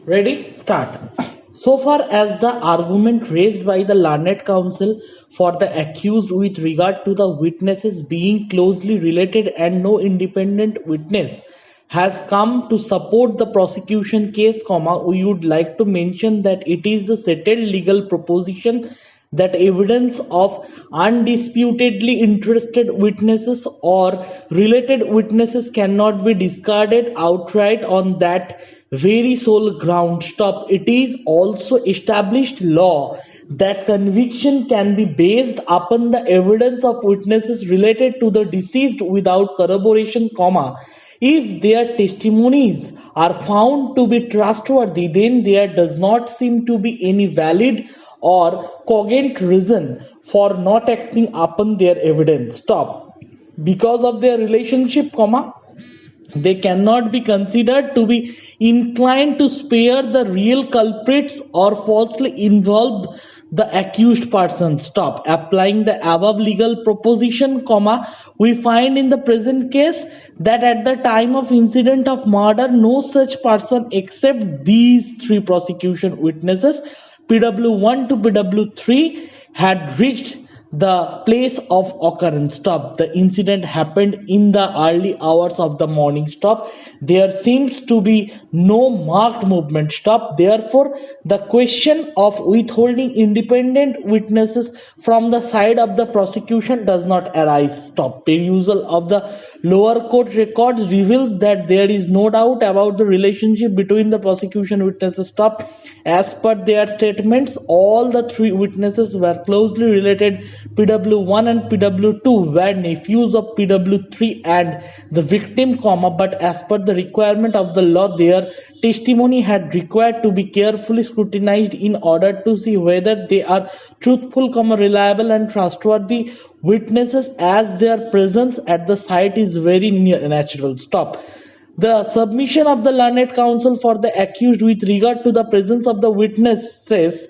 Ready? Start. So far as the argument raised by the learned counsel for the accused with regard to the witnesses being closely related and no independent witness has come to support the prosecution case, we would like to mention that it is the settled legal proposition that evidence of undisputedly interested witnesses or related witnesses cannot be discarded outright on that very sole ground. Stop. It is also established law that conviction can be based upon the evidence of witnesses related to the deceased without corroboration, if their testimonies are found to be trustworthy, then there does not seem to be any valid or cogent reason for not acting upon their evidence. Stop. Because of their relationship, they cannot be considered to be inclined to spare the real culprits or falsely involve the accused person. Stop. Applying the above legal proposition, we find in the present case that at the time of incident of murder, no such person except these three prosecution witnesses, PW1 to PW3, had reached the place of occurrence. Stop. The incident happened in the early hours of the morning. Stop. There seems to be no marked movement. Stop. Therefore, the question of withholding independent witnesses from the side of the prosecution does not arise. Stop. Perusal of the lower court records reveals that there is no doubt about the relationship between the prosecution witnesses. Stop. As per their statements, all the three witnesses were closely related. PW1 and PW2 were nephews of PW3 and the victim, but as per the requirement of the law, their testimony had required to be carefully scrutinized in order to see whether they are truthful, reliable and trustworthy witnesses, as their presence at the site is very natural. Stop. The submission of the learned counsel for the accused with regard to the presence of the witnesses,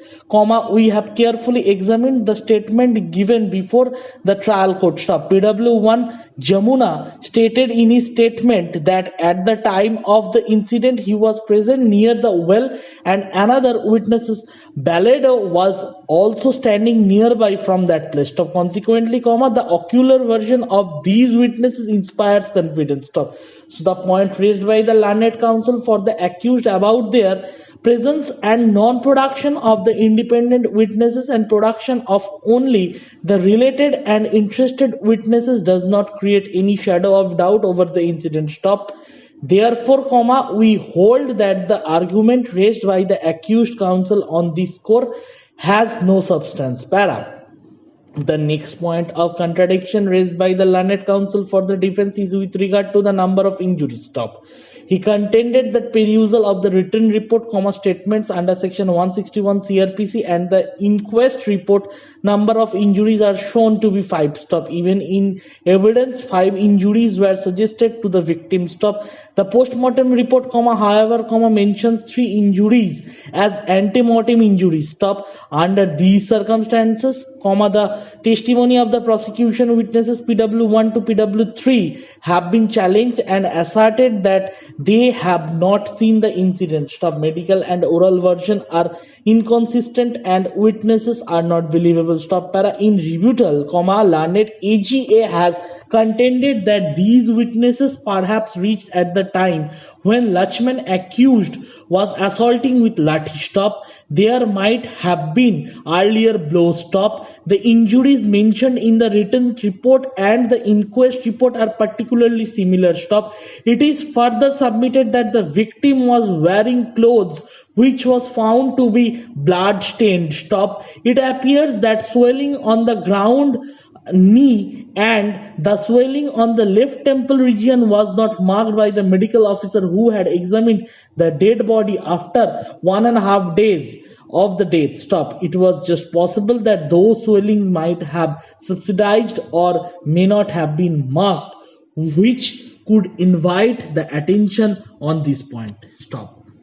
we have carefully examined the statement given before the trial court. Stop. PW1 Jamuna stated in his statement that at the time of the incident he was present near the well and another witness Balado was also standing nearby from that place. Stop. Consequently, the ocular version of these witnesses inspires confidence. Stop. So the point raised by the learned counsel for the accused about their presence and non-production of the independent witnesses and production of only the related and interested witnesses does not create any shadow of doubt over the incident. Stop. Therefore, we hold that the argument raised by the accused counsel on this score has no substance. The next point of contradiction raised by the learned counsel for the defense is with regard to the number of injuries. Stop. He contended that perusal of the written report, statements under section 161 CRPC and the inquest report, number of injuries are shown to be 5. Stop. Even in evidence, 5 injuries were suggested to the victim. Stop. The post-mortem report, however, mentions 3 injuries as ante-mortem injuries. Stop. Under these circumstances, the testimony of the prosecution witnesses PW1 to PW3 have been challenged and asserted that they have not seen the incident. Stop. Medical and oral version are inconsistent and witnesses are not believable. Stop. In rebuttal, learned AGA has contended that these witnesses perhaps reached at the time when Lachman accused was assaulting with lathi. Stop. There might have been earlier blows. Stop. The injuries mentioned in the written report and the inquest report are particularly similar. Stop. It is further submitted that the victim was wearing clothes which was found to be blood stained. Stop. It appears that swelling on the ground knee and the swelling on the left temple region was not marked by the medical officer who had examined the dead body after 1.5 days of the death. Stop. It was just possible that those swellings might have subsidized or may not have been marked, which could invite the attention on this point. Stop.